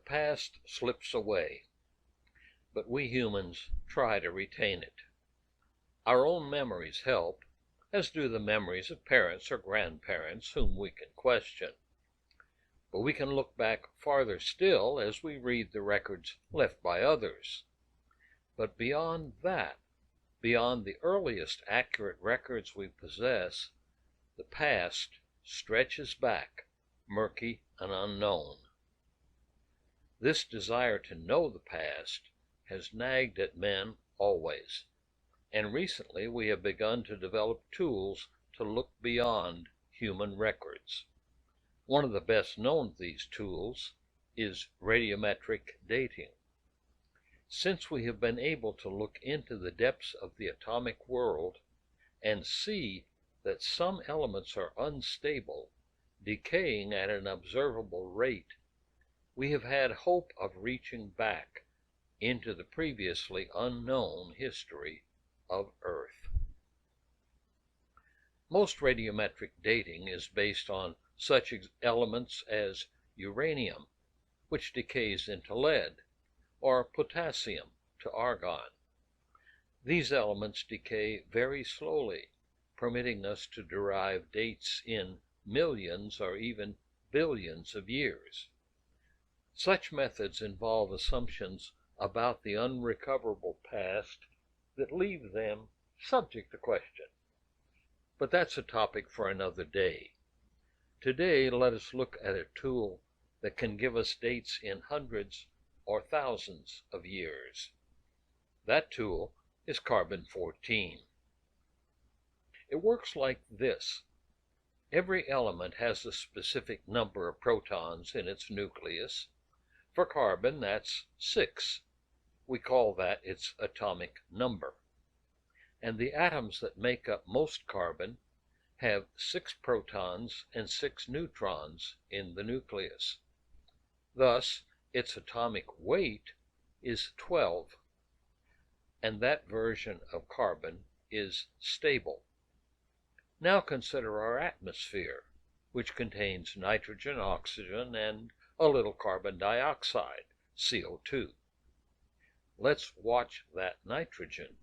past slips away, but we humans try to retain it. Our own memories help, as do the memories of parents or grandparents whom we can question. But we can look back farther still as we read the records left by others. But beyond that, beyond the earliest accurate records we possess, the past stretches back, murky and unknown. This desire to know the past has nagged at men always, and recently we have begun to develop tools to look beyond human records. One of the best known of these tools is radiometric dating. Since we have been able to look into the depths of the atomic world and see that some elements are unstable, decaying at an observable rate, we have had hope of reaching back into the previously unknown history of Earth. Most radiometric dating is based on such elements as uranium, which decays into lead, or potassium to argon. These elements decay very slowly, permitting us to derive dates in millions or even billions of years. Such methods involve assumptions about the unrecoverable past that leave them subject to question. But that's a topic for another day. Today, let us look at a tool that can give us dates in hundreds or thousands of years. That tool is carbon-14. It works like this. Every element has a specific number of protons in its nucleus. For carbon, that's 6. We call that its atomic number. And the atoms that make up most carbon have 6 protons and 6 neutrons in the nucleus. Thus, its atomic weight is 12, and that version of carbon is stable. Now consider our atmosphere, which contains nitrogen, oxygen, and a little carbon dioxide, CO2. Let's watch that nitrogen.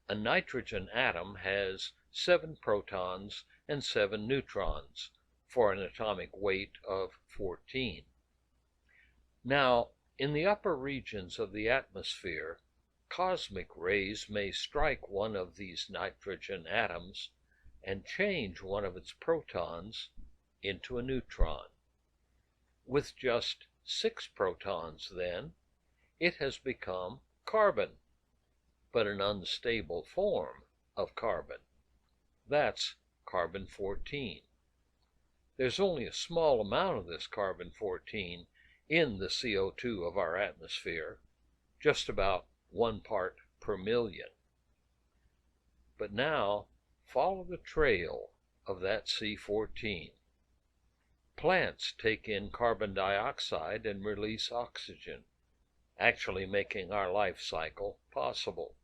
A nitrogen atom has 7 protons and 7 neutrons, for an atomic weight of 14. Now, in the upper regions of the atmosphere, cosmic rays may strike one of these nitrogen atoms and change one of its protons into a neutron. With just 6 protons, then, it has become carbon, but an unstable form of carbon. That's carbon-14. There's only a small amount of this carbon-14 in the CO2 of our atmosphere, just about 1 part per million. But now, follow the trail of that C14. Plants take in carbon dioxide and release oxygen, actually making our life cycle possible.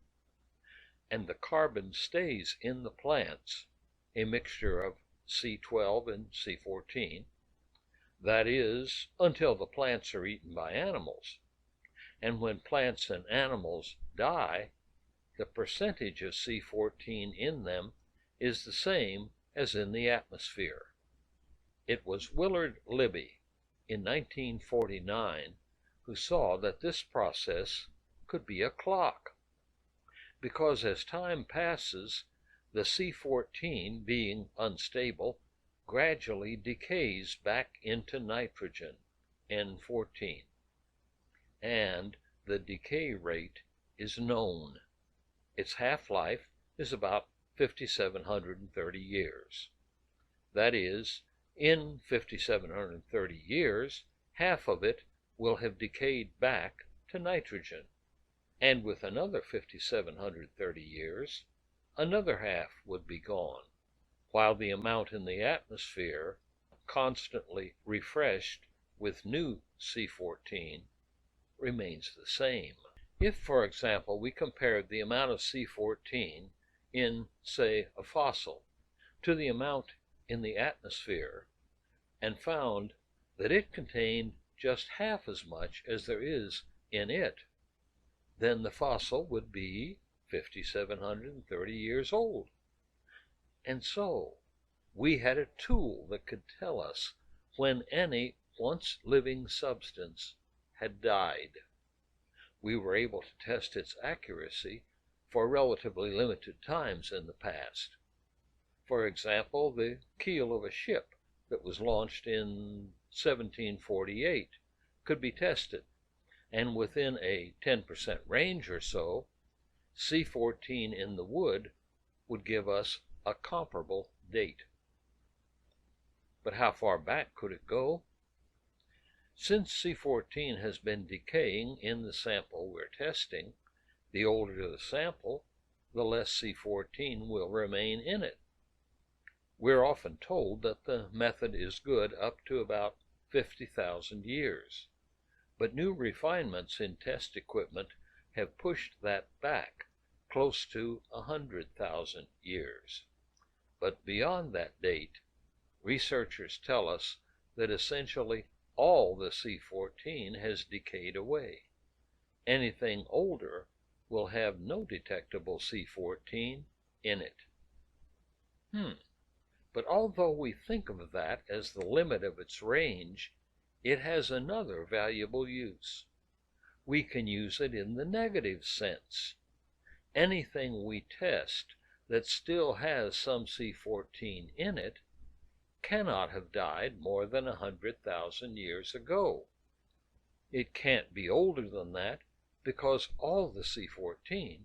And the carbon stays in the plants, a mixture of C12 and C14. That is, until the plants are eaten by animals. And when plants and animals die, the percentage of C14 in them is the same as in the atmosphere. It was Willard Libby in 1949 who saw that this process could be a clock, because as time passes, the C14, being unstable, gradually decays back into nitrogen, N14, and the decay rate is known. Its half-life is about 5,730 years. That is, in 5,730 years, half of it will have decayed back to nitrogen, and with another 5,730 years, another half would be gone, while the amount in the atmosphere, constantly refreshed with new C14, remains the same. If, for example, we compared the amount of C14 in, say, a fossil to the amount in the atmosphere, and found that it contained just half as much as there is in it, then the fossil would be 5,730 years old. And so we had a tool that could tell us when any once living substance had died. We were able to test its accuracy for relatively limited times in the past. For example, the keel of a ship that was launched in 1748 could be tested, and within a 10% range or so, C14 in the wood would give us a comparable date. But how far back could it go? Since C14 has been decaying in the sample we're testing, the older the sample, the less C14 will remain in it. We're often told that the method is good up to about 50,000 years, but new refinements in test equipment have pushed that back close to 100,000 years. But beyond that date, researchers tell us that essentially all the C14 has decayed away. Anything older will have no detectable C14 in it. But although we think of that as the limit of its range, it has another valuable use. We can use it in the negative sense. Anything we test that still has some C14 in it cannot have died more than 100,000 years ago. It can't be older than that because all the C14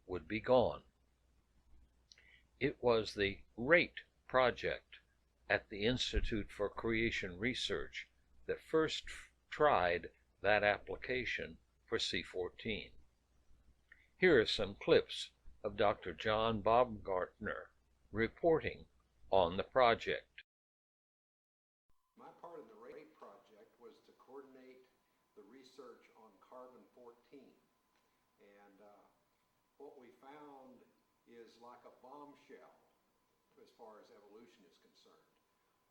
would be gone. It was the RATE project at the Institute for Creation Research that first tried that application for C14. Here are some clips of Dr. John Baumgartner reporting on the project. My part of the RATE project was to coordinate the research on carbon-14. And what we found is like a bombshell as far as evolution is concerned.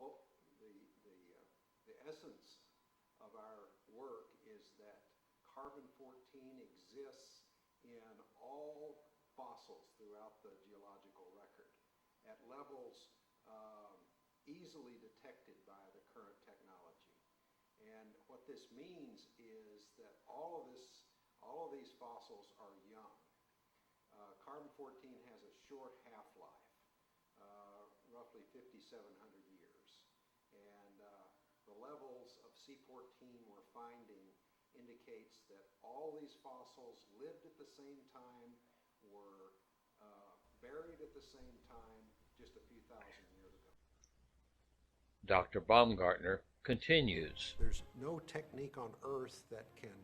Well, the essence of our work is that carbon-14 exists in all fossils throughout the geological record at levels easily detected by the current technology. And what this means is that all of these fossils are young. Carbon-14 has a short half-life, roughly 5,700 years. And the levels of C14 we're finding indicates that all these fossils lived at the same time, were buried at the same time, just a few thousand years ago. Dr. Baumgartner continues. There's no technique on Earth that can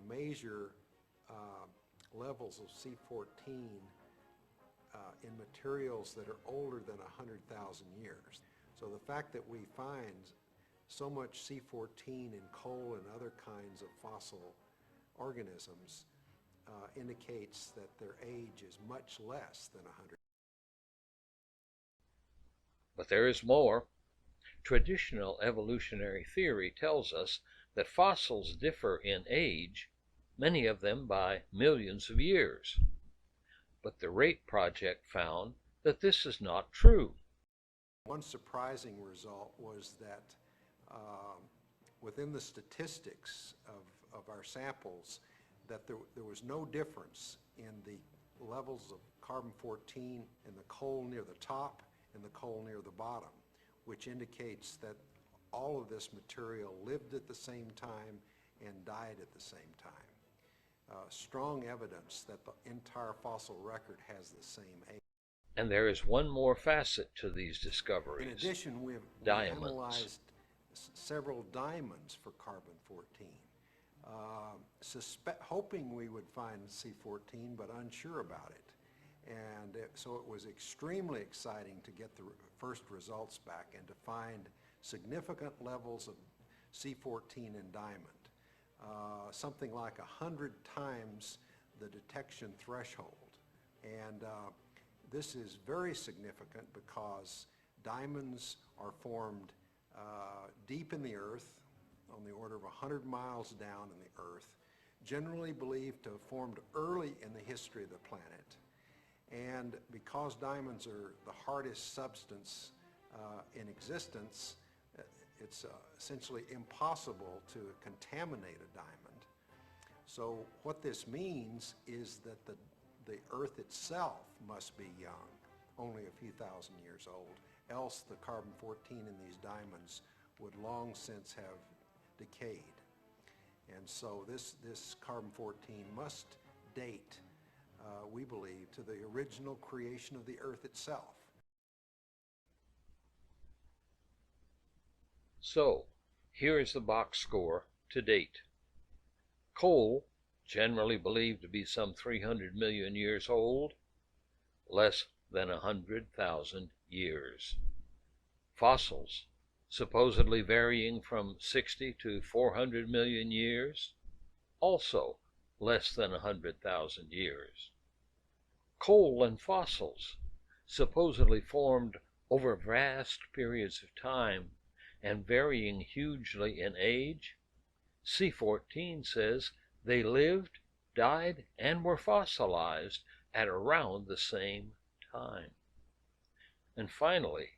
measure levels of C14 in materials that are older than 100,000 years. So the fact that we find so much C14 in coal and other kinds of fossil organisms indicates that their age is much less than 100. But there is more. Traditional evolutionary theory tells us that fossils differ in age, many of them by millions of years. But the RATE project found that this is not true. One surprising result was that within the statistics of our samples, that there was no difference in the levels of carbon-14 in the coal near the top and the coal near the bottom, which indicates that all of this material lived at the same time and died at the same time. Strong evidence that the entire fossil record has the same age. And there is one more facet to these discoveries. In addition, we've analyzed several diamonds for carbon-14, hoping we would find C14, but unsure about it. And so it was extremely exciting to get the first results back and to find significant levels of C14 in diamond, something like 100 times the detection threshold. And this is very significant because diamonds are formed deep in the earth on the order of 100 miles down in the Earth, generally believed to have formed early in the history of the planet. And because diamonds are the hardest substance in existence, it's essentially impossible to contaminate a diamond. So what this means is that the Earth itself must be young, only a few thousand years old, else the carbon-14 in these diamonds would long since have decayed. And so this carbon-14 must date, we believe, to the original creation of the Earth itself. So, here is the box score to date. Coal, generally believed to be some 300 million years old, less than 100,000 years. Fossils, supposedly varying from 60 to 400 million years, also less than 100,000 years. Coal and fossils, supposedly formed over vast periods of time and varying hugely in age, C14 says they lived, died, and were fossilized at around the same time. And finally,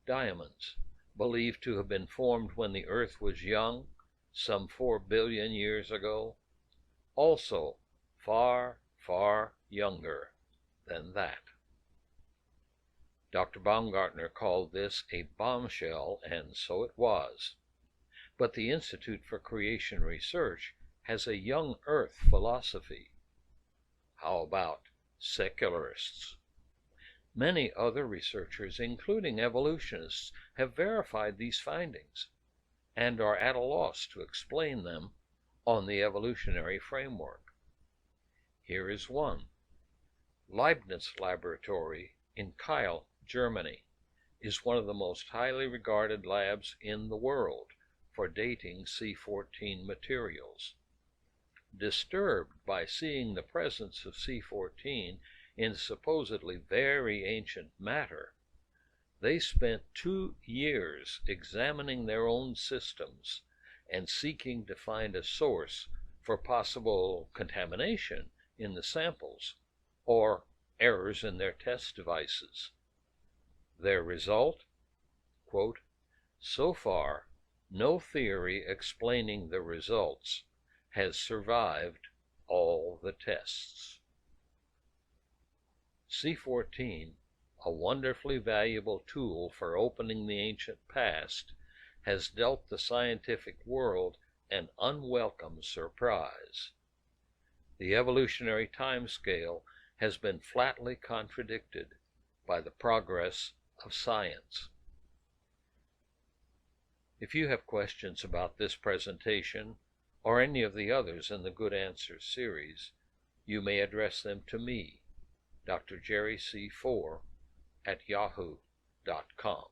diamonds, believed to have been formed when the Earth was young, some 4 billion years ago, also far, far younger than that. Dr. Baumgartner called this a bombshell, and so it was. But the Institute for Creation Research has a young Earth philosophy. How about secularists? Many other researchers, including evolutionists, have verified these findings and are at a loss to explain them on the evolutionary framework. Here is one. Leibniz Laboratory in Kiel, Germany, is one of the most highly regarded labs in the world for dating C14 materials. Disturbed by seeing the presence of C14 in supposedly very ancient matter, they spent 2 years examining their own systems and seeking to find a source for possible contamination in the samples or errors in their test devices. Their result? Quote, "So far, no theory explaining the results has survived all the tests." C14, a wonderfully valuable tool for opening the ancient past, has dealt the scientific world an unwelcome surprise. The evolutionary timescale has been flatly contradicted by the progress of science. If you have questions about this presentation or any of the others in the Good Answers series, you may address them to me, Dr. Jerry C. Four, at yahoo.com.